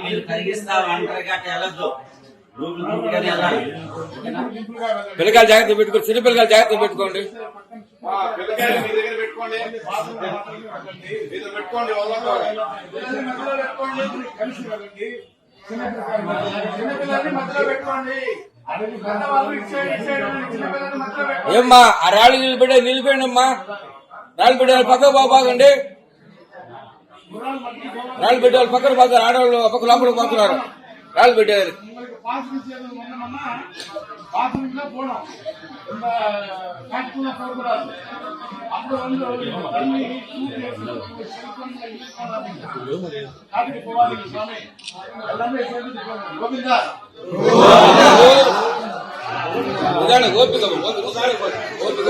మీరు కలిగిస్తా ఒంటరి గట్ట వెళ్ళొద్దు. పిల్లకాయలు జాగ్రత్త పెట్టుకోండి, చిన్న పిల్లకాయలు జాగ్రత్త పెట్టుకోండి. ఏమ్మా ఆ రాళ్ళు నిలిపోయండి అమ్మా. రాళ్ళు పెట్టాలి పక్కకు బాగండి. రాళ్ళు పెట్టాలి పక్కన పోతారు. ఆడవాళ్ళు పక్క లోపల పోతున్నారు. రాళ్ళు పెట్టారు. ఓపిక ఓపిక